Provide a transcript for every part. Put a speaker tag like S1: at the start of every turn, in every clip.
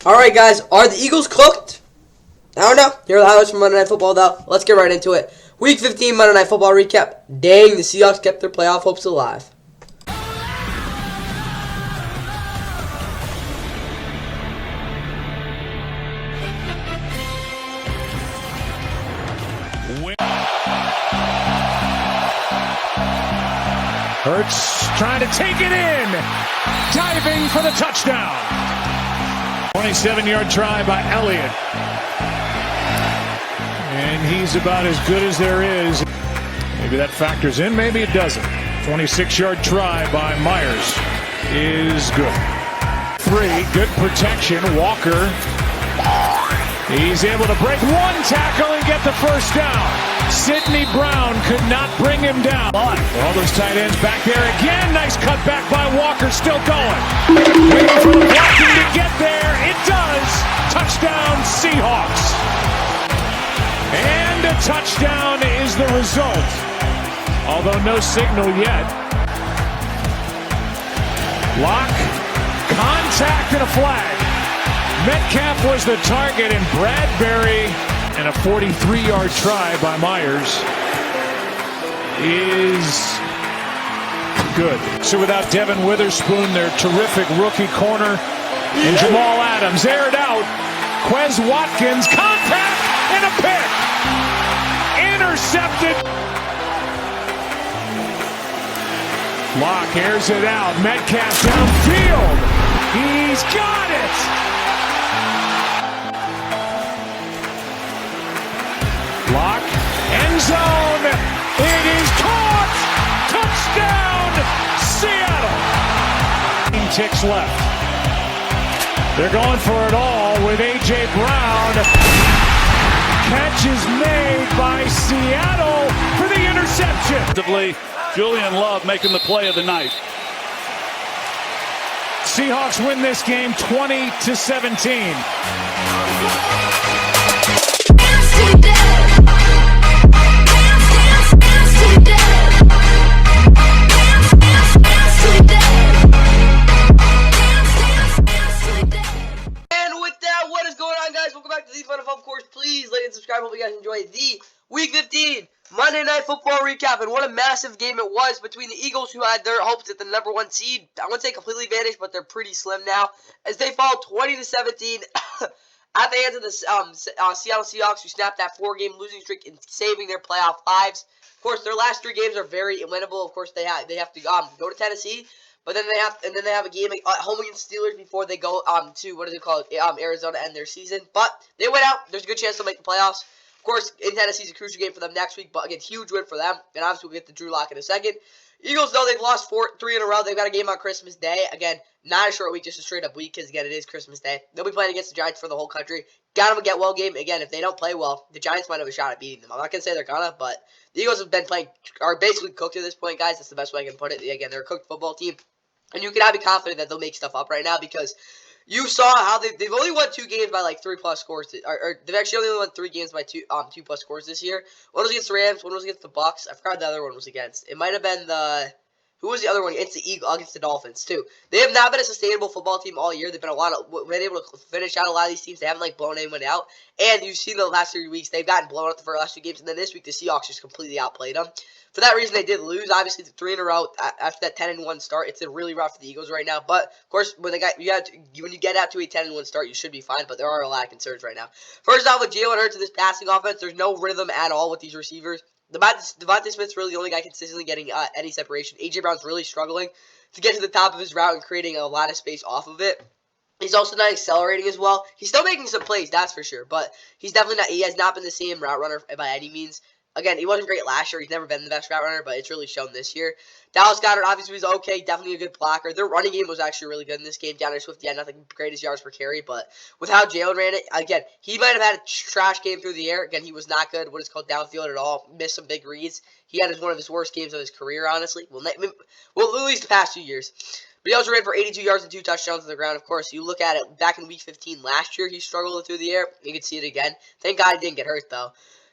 S1: Alright, guys, are the Eagles cooked? I don't know. Here are the highlights from Monday Night Football, though. Let's get right into it. Week 15 Monday Night Football recap. Dang, the Seahawks kept their playoff hopes alive.
S2: Hurts trying to take it in. Diving for the touchdown. 27-yard try by Elliott. And he's about as good as there is. Maybe that factors in, maybe it doesn't. 26-yard try by Myers is good. 3, good protection. Walker. He's able to break one tackle and get the first down. Sidney Brown could not bring him down. All those tight ends back there again. Nice cut back by Walker, still going. Waiting for the blocking to get there. It does. Touchdown, Seahawks. And a touchdown is the result. Although no signal yet. Lock, contact, and a flag. Metcalf was the target, and Bradbury, and a 43-yard try by Myers is good. So without Devin Witherspoon, their terrific rookie corner, and Jamal Adams aired out. Quez Watkins, contact, and a pick. Intercepted. Locke airs it out. Metcalf downfield. He's got it. Lock, end zone, it is caught, touchdown, Seattle. 15 ticks left. They're going for it all with A.J. Brown. Catch is made by Seattle for the interception.
S3: Julian Love making the play of the night.
S2: Seahawks win this game 20-17.
S1: Of course, please like and subscribe. Hope you guys enjoy the Week 15 Monday Night Football recap. And what a massive game it was between the Eagles, who had their hopes at the #1 seed. I wouldn't say completely vanished, but they're pretty slim now, as they fall 20-17 at the hands of the Seattle Seahawks, who snapped that 4-game losing streak and saving their playoff lives. Of course, their last 3 games are very winnable. Of course, they have to go to Tennessee. But then they have a game at home against Steelers before they go to Arizona to end their season. But they went out. There's a good chance they'll make the playoffs. Of course, in Tennessee's a crucial game for them next week. But again, huge win for them. And obviously we'll get to Drew Lock in a second. Eagles, though, they've lost 3 in a row. They've got a game on Christmas Day. Again, not a short week, just a straight up week, because again, it is Christmas Day. They'll be playing against the Giants for the whole country. Got them a get well game. Again, if they don't play well, the Giants might have a shot at beating them. I'm not gonna say they're gonna, but the Eagles are basically cooked at this point, guys. That's the best way I can put it. Again, they're a cooked football team. And you cannot be confident that they'll make stuff up right now, because you saw how they've only won 2 games by like 3+ scores. Or they've actually only won 3 games by 2+ scores this year. One was against the Rams. One was against the Bucks. I forgot the other one was against. It might have been who was the other one? Against the Dolphins too. They have not been a sustainable football team all year. They've been been able to finish out a lot of these teams. They haven't blown anyone out. And you've seen the last 3 weeks they've gotten blown out the last 2 games, and then this week the Seahawks just completely outplayed them. For that reason, they did lose. Obviously, 3 in a row after that 10-1 start. It's really rough for the Eagles right now. But of course, when you get out to a 10-1 start, you should be fine. But there are a lot of concerns right now. First off, with Jalen Hurts in this passing offense, there's no rhythm at all with these receivers. Devontae Smith's really the only guy consistently getting any separation. A.J. Brown's really struggling to get to the top of his route and creating a lot of space off of it. He's also not accelerating as well. He's still making some plays, that's for sure. But he's definitely not. He has not been the same route runner by any means. Again, he wasn't great last year. He's never been the best route runner, but it's really shown this year. Dallas Goedert obviously was okay, definitely a good blocker. Their running game was actually really good in this game. DeAndre Swift, yeah, nothing greatest yards per carry, but with how Jalen ran it, again, he might have had a trash game through the air. Again, he was not good what is called downfield at all. Missed some big reads. He had one of his worst games of his career, honestly. Well, at least the past 2 years. But he also ran for 82 yards and 2 touchdowns on the ground. Of course, you look at it back in Week 15 last year, he struggled through the air. You can see it again. Thank God he didn't get hurt, though.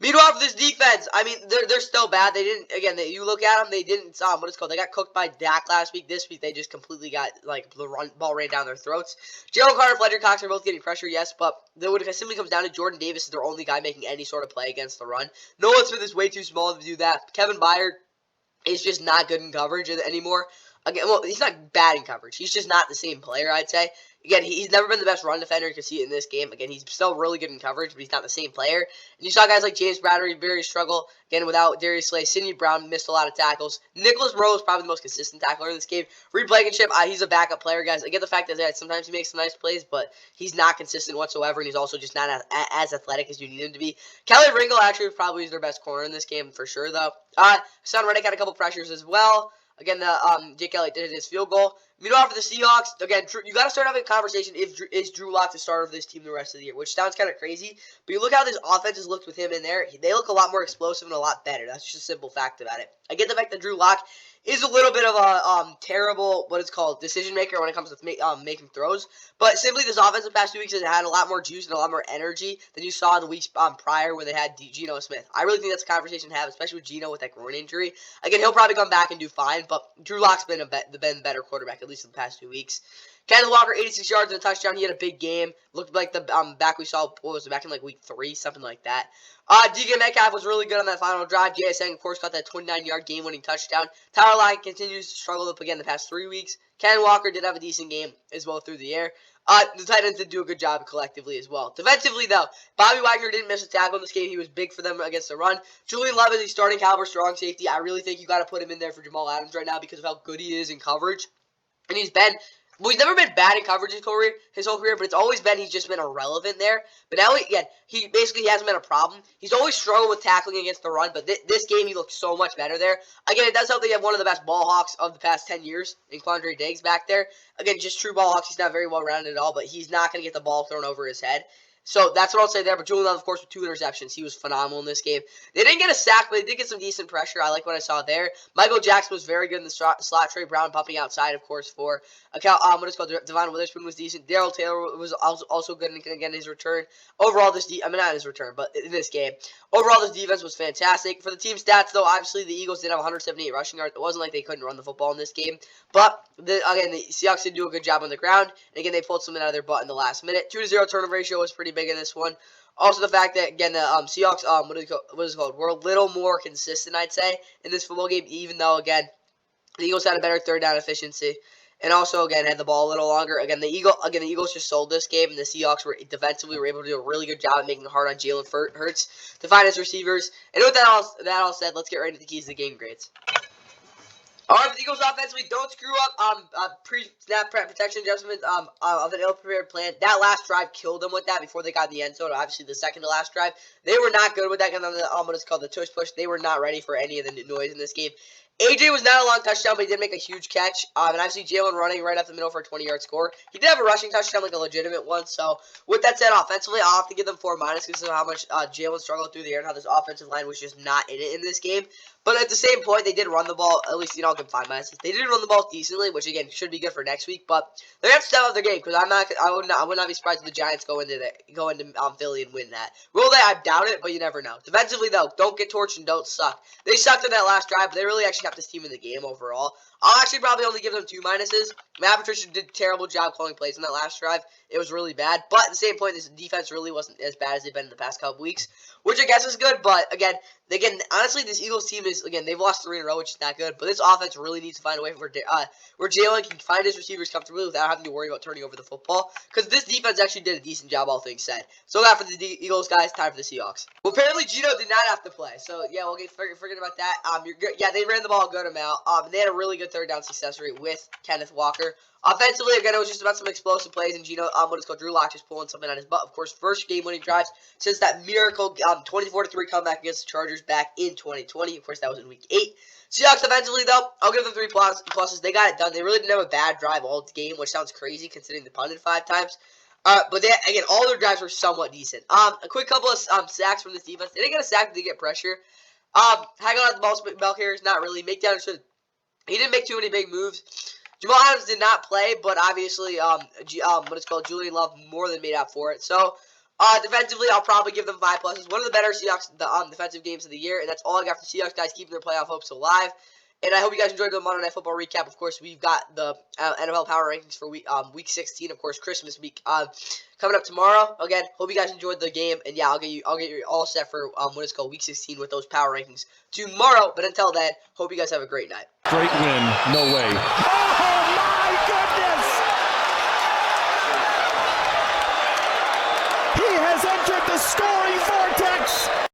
S1: Meanwhile, for this defense, I mean, they're still bad. They didn't, again, you look at them, they didn't, they got cooked by Dak last week. This week, they just completely got, like, the ball ran down their throats. Jalen Carter, Fletcher Cox are both getting pressure, yes, but when it simply comes down to Jordan Davis is their only guy making any sort of play against the run. Noah Smith is way too small to do that. Kevin Byard is just not good in coverage anymore. Again, well, he's not bad in coverage. He's just not the same player, I'd say. Again, he's never been the best run defender. You can see it in this game. Again, he's still really good in coverage, but he's not the same player. And you saw guys like James Bradbury very struggle. Again, without Darius Slay, Sidney Brown missed a lot of tackles. Nicholas Rowe is probably the most consistent tackler in this game. Reed Blankenship, he's a backup player, guys. I get the fact that sometimes he makes some nice plays, but he's not consistent whatsoever, and he's also just not as athletic as you need him to be. Kelly Ringo actually probably is their best corner in this game for sure, though. Son Reddick had a couple pressures as well. Again, Jake Elliott did his field goal. Meanwhile, for the Seahawks, again, you got to start having a conversation is Drew Lock the starter of this team the rest of the year, which sounds kind of crazy. But you look how this offense has looked with him in there. They look a lot more explosive and a lot better. That's just a simple fact about it. I get the fact that Drew Lock is a little bit of a terrible, decision maker when it comes to making throws. But simply, this offense the past 2 weeks has had a lot more juice and a lot more energy than you saw in the weeks prior when they had Geno Smith. I really think that's a conversation to have, especially with Geno with that groin injury. Again, he'll probably come back and do fine, but Drew Lock's been the better quarterback, at least in the past 2 weeks. Kenneth Walker, 86 yards and a touchdown. He had a big game. Looked like the back we saw, back in like week 3, something like that. DK Metcalf was really good on that final drive. JSN, of course, got that 29-yard game-winning touchdown. Tyler Lockett continues to struggle up again the past 3 weeks. Ken Walker did have a decent game as well through the air. The tight ends did do a good job collectively as well. Defensively, though, Bobby Wagner didn't miss a tackle in this game. He was big for them against the run. Julian Love is a starting caliber strong safety. I really think you got to put him in there for Jamal Adams right now because of how good he is in coverage. And he's never been bad in coverage his whole career, but it's always been he's just been irrelevant there. But now, he hasn't been a problem. He's always struggled with tackling against the run, but this game he looked so much better there. Again, it does help that you have one of the best ball hawks of the past 10 years in Quandre Diggs back there. Again, just true ball hawks. He's not very well rounded at all, but he's not going to get the ball thrown over his head. So that's what I'll say there. But Julian Love, of course, with 2 interceptions. He was phenomenal in this game. They didn't get a sack, but they did get some decent pressure. I like what I saw there. Michael Jackson was very good in the slot. Trey Brown pumping outside, of course, for Devon Witherspoon was decent. Darrell Taylor was also good in his return. Overall, not his return, but in this game. Overall, this defense was fantastic. For the team stats, though, obviously the Eagles did have 178 rushing yards. It wasn't like they couldn't run the football in this game. But, the Seahawks did do a good job on the ground. And again, they pulled something out of their butt in the last minute. 2-0 turnover ratio was pretty big in this one. Also, the fact that, again, the Seahawks, were a little more consistent, I'd say, in this football game, even though, again, the Eagles had a better third down efficiency. And also, again, had the ball a little longer. Again, the Eagles just sold this game, and the Seahawks were able to do a really good job of making it hard on Jalen Hurts to find his receivers. And with that all said, let's get right into the keys to the game grades. All right, the Eagles offensively, don't screw up pre-snap protection adjustments of an ill-prepared plan. That last drive killed them with that before they got in the end zone. Obviously, the second to last drive, they were not good with that kind of what is called the tush push. They were not ready for any of the noise in this game. AJ was not a long touchdown, but he did make a huge catch. And obviously, Jalen running right up the middle for a 20-yard score. He did have a rushing touchdown, like a legitimate one. So, with that said, offensively, I'll have to give them 4- because of how much Jalen struggled through the air and how this offensive line was just not in it in this game. But at the same point, they did run the ball. At least, I'll give 5 minuses. They did run the ball decently, which again should be good for next week. But they're gonna have to step up their game because I would not be surprised if the Giants go into Philly and win that. Will they? I doubt it, but you never know. Defensively, though, don't get torched and don't suck. They sucked in that last drive, but they really actually kept this team in the game overall. I'll actually probably only give them 2 minuses. Matt Patricia did a terrible job calling plays in that last drive. It was really bad. But at the same point, this defense really wasn't as bad as they've been in the past couple weeks, which I guess is good. But again, honestly, this Eagles team is, they've lost 3 in a row, which is not good. But this offense really needs to find a way where Jalen can find his receivers comfortably without having to worry about turning over the football. Because this defense actually did a decent job, all things said. So that for the Eagles, guys, time for the Seahawks. Well, apparently Geno did not have to play. So, yeah, we'll forget about that. You're good. Yeah, they ran the ball a good amount. They had a really good third down success rate with Kenneth Walker. Offensively, again, it was just about some explosive plays, and Geno, Drew Lock just pulling something on his butt. Of course, first game-winning drives since that miracle 24-3 comeback against the Chargers back in 2020. Of course, that was in Week 8. Seahawks offensively, though, I'll give them 3 pluses. They got it done. They really didn't have a bad drive all game, which sounds crazy considering they punted 5 times. But all their drives were somewhat decent. A quick couple of sacks from this defense. They didn't get a sack, but they get pressure. Hagel had the ball carriers, not really. He didn't make too many big moves. Jamal Adams did not play, but obviously, Julian Love more than made up for it. So, Defensively, I'll probably give them 5 pluses. One of the better Seahawks defensive games of the year, and that's all I got for Seahawks guys keeping their playoff hopes alive. And I hope you guys enjoyed the Monday Night Football recap. Of course, we've got the NFL Power Rankings for week 16. Of course, Christmas week coming up tomorrow. Again, hope you guys enjoyed the game, and yeah, I'll get you all set for what is called week 16 with those Power Rankings tomorrow. But until then, hope you guys have a great night.
S4: Great win, no way.
S5: Oh my goodness! He has entered the scoring vortex.